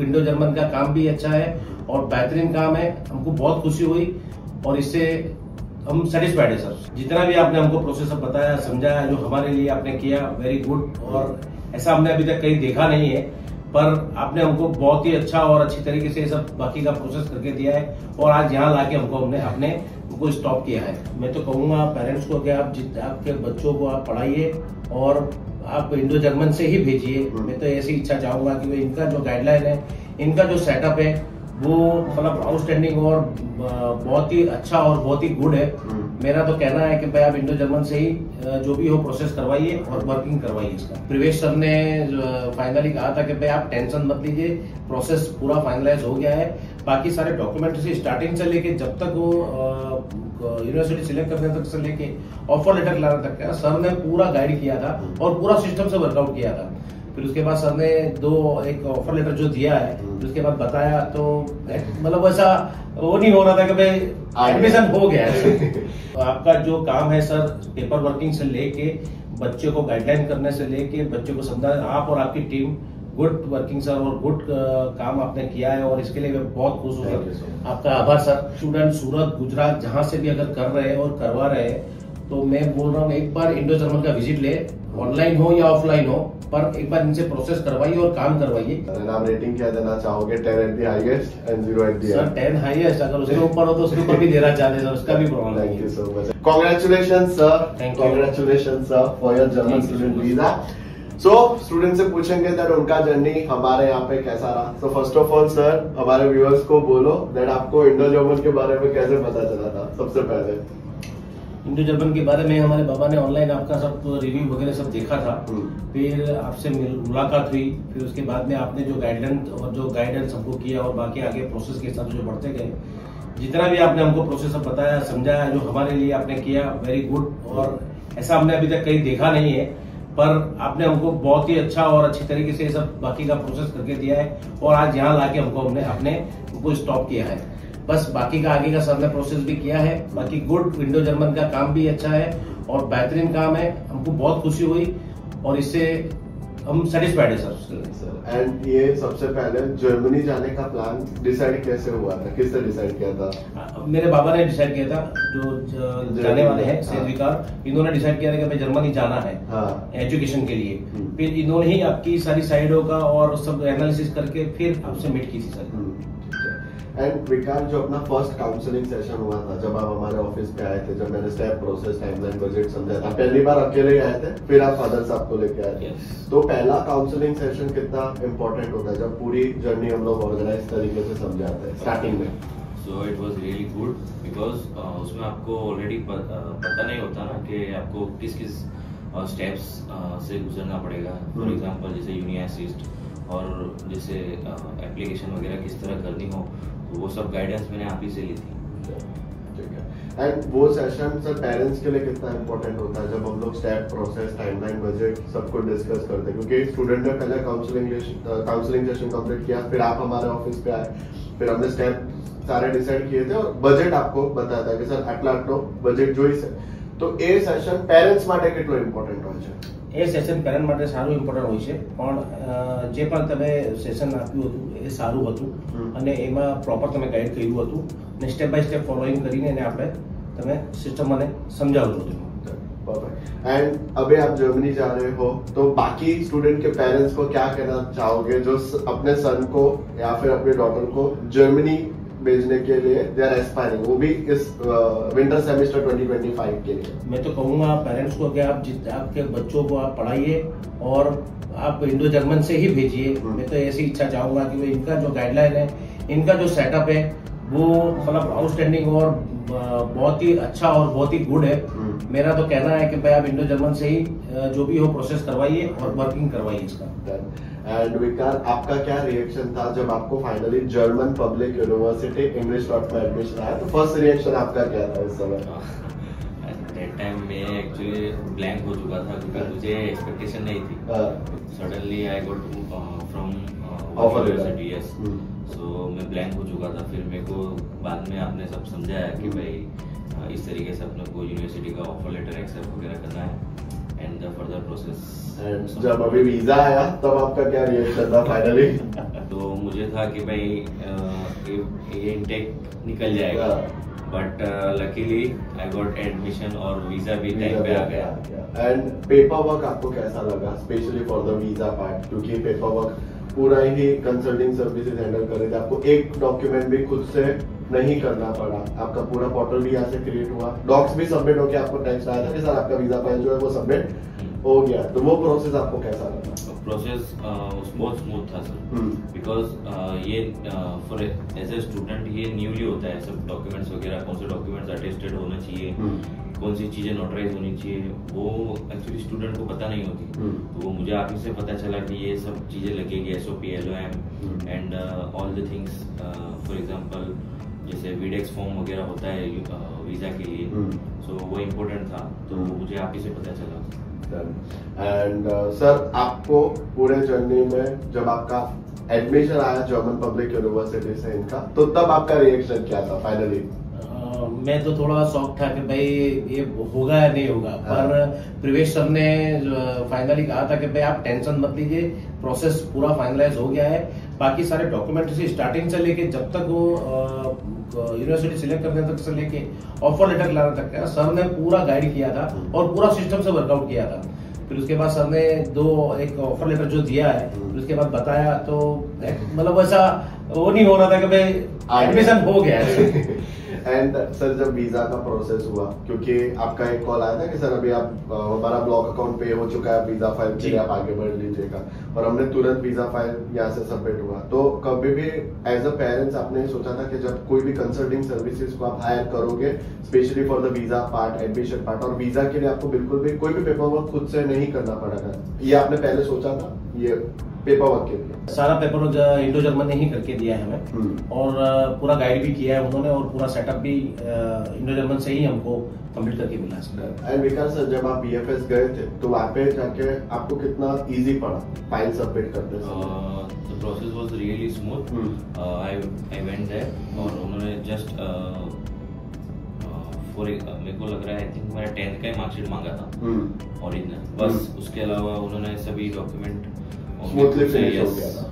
Indo German का काम भी अच्छा है और बेहतरीन काम है। हमको बहुत खुशी हुई और इससे हम सेटिस्फाइड है सर। जितना भी आपने हमको प्रोसेस बताया, समझाया, जो हमारे लिए आपने किया, वेरी गुड। और ऐसा हमने अभी तक कहीं देखा नहीं है, पर आपने हमको बहुत ही अच्छा और अच्छी तरीके से सब बाकी का प्रोसेस करके दिया है और आज यहाँ लाके हमने हमको स्टॉप किया है। मैं तो कहूँगा पेरेंट्स को कि आप आपके बच्चों को आप पढ़ाइए और आप इंडो जर्मन से ही भेजिए। मैं तो ऐसी इच्छा चाहूंगा कि इनका जो गाइडलाइन है, इनका जो सेटअप है, वो मतलब आउटस्टैंडिंग और बहुत ही अच्छा और बहुत ही गुड है। मेरा तो कहना है कि भाई आप इंडो जर्मन से ही जो भी हो प्रोसेस करवाइए और वर्किंग करवाइए इसका। प्रवेश सर ने फाइनली कहा था कि भाई आप टेंशन मत लीजिए, प्रोसेस पूरा फाइनलाइज हो गया है। बाकी सारे डॉक्यूमेंट से स्टार्टिंग से लेके जब तक वो यूनिवर्सिटी सिलेक्ट करने तक से लेके ऑफर लेटर लाने तक का सर ने पूरा गाइड किया था और पूरा सिस्टम से वर्कआउट किया था। फिर उसके बाद सर ने एक ऑफर लेटर जो दिया है, फिर उसके बाद बताया, तो मतलब वैसा वो नहीं हो रहा था कि भाई एडमिशन हो गया है। तो आपका जो काम है सर, पेपर वर्किंग से लेके बच्चे को गाइडलाइन करने से लेके बच्चे को समझाना, आप और आपकी टीम गुड वर्किंग सर और गुड काम आपने किया है और इसके लिए मैं बहुत खुश हूँ। आपका आभार सर। स्टूडेंट सूरत, गुजरात जहां से भी अगर कर रहे हैं और करवा रहे हैं, तो मैं बोल रहा हूँ एक बार इंडो जर्मन का विजिट ले, ऑनलाइन हो या ऑफलाइन हो, पर एक बार इनसे प्रोसेस करवाइए और काम करवाइए। आप रेटिंग क्या देना चाहोगे? 10 at the highest and 0 at the sir 10 highest, अगर उसके ऊपर हो तो उसके ऊपर भी देना चाहते सर, उसका भी प्रॉब्लम नहीं है। Thank you so much. Congratulations sir, thank you. Congratulations sir for your German student visa. So student से पूछेंगे दैट उनका जर्नी हमारे यहाँ पे कैसा रहा। So first of all sir, हमारे व्यूअर्स को बोलो दैट आपको इंडो जर्मन के बारे में कैसे पता चला था? सबसे पहले इंडो जर्मन के बारे में हमारे बाबा ने ऑनलाइन आपका सब रिव्यू वगैरह सब देखा था, फिर आपसे मुलाकात हुई, फिर उसके बाद में आपने जो गाइडेंस हमको किया और बाकी आगे प्रोसेस के हिसाब से जो बढ़ते गए, जितना भी आपने हमको प्रोसेस बताया, समझाया, जो हमारे लिए आपने किया, वेरी गुड। और ऐसा हमने अभी तक कहीं देखा नहीं है, पर आपने हमको बहुत ही अच्छा और अच्छी तरीके से सब बाकी का प्रोसेस करके दिया है और आज यहाँ लाके हमको स्टॉप किया है। बस बाकी का आगे का सर ने प्रोसेस भी किया है। बाकी गुड, इंडो जर्मन का काम भी अच्छा है और बेहतरीन काम है। हमको बहुत खुशी हुई और इससे हम सेटिस्फाइड है सर। एंड ये सबसे पहले जर्मनी जाने का प्लान डिसाइड कैसे हुआ था? किसने डिसाइड किया था? मेरे बाबा ने डिसाइड किया था, जो जाने वाले हैं सेविकार, इन्होंने डिसाइड किया था कि भाई जर्मनी जाना है एजुकेशन के लिए। फिर इन्होंने ही आपकी सारी साइडों का और सब एनालिसिस करके फिर आपसे मीट की थी सर। एंड विकार, जो अपना फर्स्ट काउंसलिंग सेशन हुआ था, जब आप हमारे ऑफिस पे आए थे, जब मैंने स्टेप, प्रोसेस, टाइमलाइन, बजट समझाया था, पहली बार अकेले आए थे, फिर आप फादर साहब को लेके आए थे। तो पहला काउंसलिंग सेशन कितना इम्पोर्टेंट होता है जब पूरी जर्नी हम लोग ऑर्गेनाइज तरीके से समझाते हैं स्टार्टिंग में? So it was really good because उसमें आपको ऑलरेडी पता नहीं होता ना कि आपको किस किस स्टेप्स से गुजरना पड़ेगा। फॉर एग्जांपल जैसे यूनि असिस्ट और जैसे एप्लीकेशन वगैरह किस तरह करनी हो, तो वो सब गाइडेंस मैंने आप ही से ली थी। ठीक है। एंड वो सेशन सर पेरेंट्स के लिए कितना इम्पोर्टेंट होता है जब हम लोग स्टेप, प्रोसेस, टाइमलाइन, बजट सब कुछ डिस्कस करते हैं? क्योंकि स्टूडेंट ने पहले काउंसलिंग सेशन कंप्लीट किया, फिर आप हमारे ऑफिस पे आए, फिर हमने स्टेप सारे डिसाइड किए थे और बजट आपको बताया था कि सर આટલો બજેટ જોઈશે। તો એ સેશન પેરેન્ટ્સ માટે કેટલો ઇમ્પોર્ટન્ટ હોય છે? એ સેશન પેરેન્ટ માટે સારું ઇમ્પોર્ટન્ટ હોય છે, પણ જે પણ તમે સેશન આપ્યું હતું એ સારું હતું અને એમાં પ્રોપર તમે ગાઈડ કર્યું હતું અને સ્ટેપ બાય સ્ટેપ ફોલોઈંગ કરીને એને આપણે તમે સિસ્ટમ મને સમજાવ્યું હતું। परफेक्ट। एंड अभी आप जर्मनी जा रहे हो, तो बाकी स्टूडेंट के पेरेंट्स को क्या कहना चाहोगे जो अपने सन को या फिर अपने डॉटर को जर्मनी भेजने के लिए दे आर एस्पायरिंग, वो भी इस विंटर सेमेस्टर 2025 के लिए? मैं तो कहूंगा पेरेंट्स को कि आप आपके बच्चों को आप पढ़ाइए और आप इंडो जर्मन से ही भेजिए। मैं तो ऐसी इच्छा चाहूंगा कि इनका जो गाइडलाइन है, इनका जो सेटअप है, वो मतलब आउटस्टैंडिंग और बहुत ही अच्छा और बहुत ही गुड है। मेरा तो कहना है कि भाई आप इंडो जर्मन से ही जो भी हो प्रोसेस करवाइए और वर्किंग करवाइए इसका। एंड विकार, आपका क्या रिएक्शन था जब आपको finally German public university English dot में एडमिशन आया? तो फर्स्ट रिएक्शन आपका क्या था उस समय? दैट टाइम मैं एक्चुअली ब्लैंक हो चुका था क्योंकि मुझे एक्सपेक्टेशन नहीं थी। Suddenly I got from university, yes. So मैं ब्लैंक हो चुका था। फिर मेरे को बाद में आपने सब समझाया कि भाई इस तरीके से अपने को यूनिवर्सिटी का ऑफर लेटर एक्सेप्ट वगैरह करना है and the further process. And जब अभी वीजा आया तब आपका क्या रिएक्शन था फाइनली? तो मुझे था कि भाई ये इनटेक निकल जाएगा, but luckily I got admission और वीजा भी टाइम पे आ गया। एंड पेपर वर्क आपको कैसा लगा, specially for the visa part? क्योंकि पेपर वर्क पूरा ही कंसल्टिंग सर्विसेज हैंडल कर रहे थे, आपको एक डॉक्यूमेंट भी खुद से नहीं करना पड़ा, आपका पूरा पोर्टल भी यहाँ से क्रिएट हुआ, डॉक्स भी सबमिट होके आपको टेक्स्ट आया था कि सर आपका वीजा फाइल जो है वो सबमिट हो गया। तो वो प्रोसेस आपको कैसा लगा? प्रोसेस बहुत स्मूथ था सर, बिकॉज ये फॉर एज ए स्टूडेंट ये न्यूली होता है, सब डॉक्यूमेंट्स वगैरह कौन से डॉक्यूमेंट्स अटेस्टेड होना चाहिए, कौन सी चीजें नोटराइज होनी चाहिए, वो एक्चुअली स्टूडेंट को पता नहीं होती। तो वो मुझे आप ही से पता चला कि ये सब चीजें लगेगी, SOP, LOM and all the things. For example जैसे वीडेक्स फॉर्म वगैरह होता है वीजा के लिए, सो वो इम्पोर्टेंट था, तो मुझे आप ही से पता चला। एंड सर आपको पूरे जर्नी में जब आपका एडमिशन आया जर्मन पब्लिक यूनिवर्सिटी से इनका, तो तब आपका रिएक्शन क्या था फाइनली? मैं तो थोड़ा शॉक था कि भाई ये होगा या नहीं होगा, पर प्रवेश सर ने फाइनली कहा था कि भाई आप टेंशन मत लीजिए, प्रोसेस पूरा फाइनलाइज हो गया है, बाकी सारे डॉक्यूमेंट से स्टार्टिंग से लेके जब तक वो यूनिवर्सिटी सिलेक्ट करने तक से लेके ऑफर लेटर लाने तक का सर ने पूरा गाइड किया था और पूरा सिस्टम से वर्कआउट किया था। फिर उसके बाद सर ने एक ऑफर लेटर जो दिया है, फिर उसके बाद बताया, तो मतलब वैसा वो नहीं हो रहा था कि भाई एडमिशन हो गया है। एंड सर जब वीजा का प्रोसेस हुआ, क्योंकि आपका एक कॉल आया था कि सर अभी आप हमारा ब्लॉक अकाउंट पे हो चुका है, वीजा फाइल के लिए आप आगे बढ़ लीजिएगा, और हमने तुरंत वीजा फाइल यहाँ से सबमिट हुआ। तो कभी भी एज अ पेरेंट्स आपने सोचा था कि जब कोई भी कंसल्टिंग सर्विसेज को आप हायर करोगे, specially for the visa part, admission part, और वीजा के लिए आपको बिल्कुल भी कोई भी पेपर वर्क खुद से नहीं करना पड़ेगा, ये आपने पहले सोचा था? ये पेपर वर्क के लिए सारा पेपर वर्क इंडो जर्मन ने ही करके दिया है हमें, और पूरा गाइड भी किया है उन्होंने, और पूरा सेटअप भी इंडो जर्मन से ही हमको कंप्लीट करके मिला। एंड विकास सर जब आप BFS गए थे तो वहाँ पे जाके आपको कितना इजी पड़ा फाइल सबमिट करते समय? The process was really smooth. I went there और उन्होंने जस्ट मेरे को लग रहा है आई थिंक मेरा 10th का ही मार्कशीट मांगा था ओरिजिनल, बस उसके अलावा उन्होंने सभी डॉक्यूमेंट स्मूथली फिनिश हो गया था,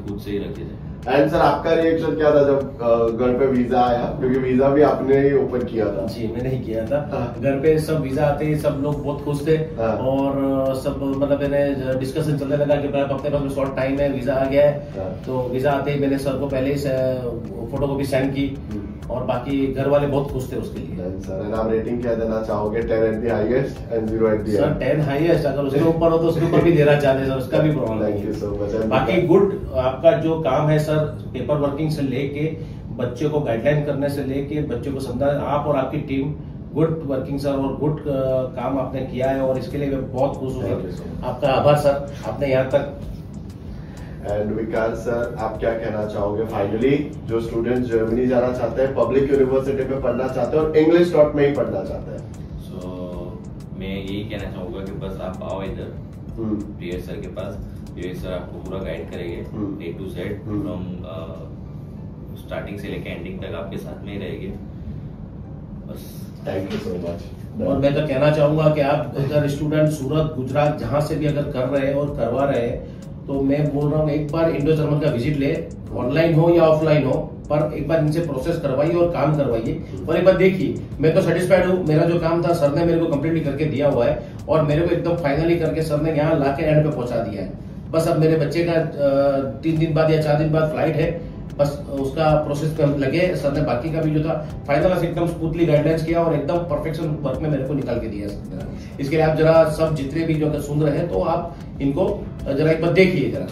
खुद से ही रखे थे। एंड सर आपका रिएक्शन क्या था जब घर पे वीजा आया, क्योंकि वीजा भी आपने ही ओपन किया था? जी मैंने ही किया था। घर पे सब वीजा आते ही सब लोग बहुत खुश थे, और सब मतलब मैंने डिस्कशन चलने लगा कि भाई अपने पास में शॉर्ट टाइम है, वीजा आ गया है। तो वीजा आते ही मैंने सर को पहले ही फोटो कॉपी सेंड की, और बाकी घर वाले बहुत खुश थे उसके लिए। सर एंड आप रेटिंग क्या देना चाहोगे? 10 at the highest and 0 at the sir 10 highest, अगर उसके ऊपर हो तो उसके ऊपर भी देना चाहते सर, उसका भी प्रॉब्लम नहीं। Thank you so much. बाकी गुड आपका जो काम है सर, पेपर वर्किंग से लेके बच्चों को गाइडलाइन करने से लेके बच्चों को समझा, आप और आपकी टीम गुड वर्किंग सर, और गुड काम आपने किया है, और इसके लिए मैं बहुत खुश हूँ। आपका आभार सर, आपने यहाँ तक। एंड विकास सर आप क्या कहना चाहोगे फाइनली, जो स्टूडेंट्स जर्मनी जाना चाहते हैं, पब्लिक यूनिवर्सिटी में पढ़ना चाहते हैं और इंग्लिश टॉप में ही पढ़ना चाहते हैं? सो मैं यही कहना चाहूंगा कि बस आप आओ इधर प्रियेश सर के पास, प्रियेश सर आपको पूरा गाइड करेंगे A to Z, from starting से लेकर एंडिंग तक आपके साथ में ही रहेंगे। बस थैंक यू सो मच। और मैं तो कहना चाहूंगा कि आप अगर स्टूडेंट सूरत, गुजरात जहां से भी अगर कर रहे हैं और करवा रहे हैं, तो मैं बोल रहा हूँ एक बार इंडो जर्मन का विजिट ले, ऑनलाइन हो या ऑफलाइन हो, पर एक बार इनसे प्रोसेस करवाइए और काम करवाइए, और एक बार देखिए। मैं तो सेटिस्फाइड हूँ, मेरा जो काम था सर ने मेरे को कंप्लीटली करके दिया हुआ है, और मेरे को एकदम फाइनली करके सर ने यहाँ लाके एंड पे पहुंचा दिया है। बस अब मेरे बच्चे का 3 दिन बाद या 4 दिन बाद फ्लाइट है, बस उसका प्रोसेस पे हम लगे। सर ने बाकी का भी जो था फाइनल एकदम स्मूथली गाइडलाइंस किया, और एकदम परफेक्शन वर्क में मेरे को निकाल के दिया सर। इसके लिए आप जरा सब जितने भी जो अगर सुन रहे हैं तो आप इनको जरा एक बार देखिए जरा।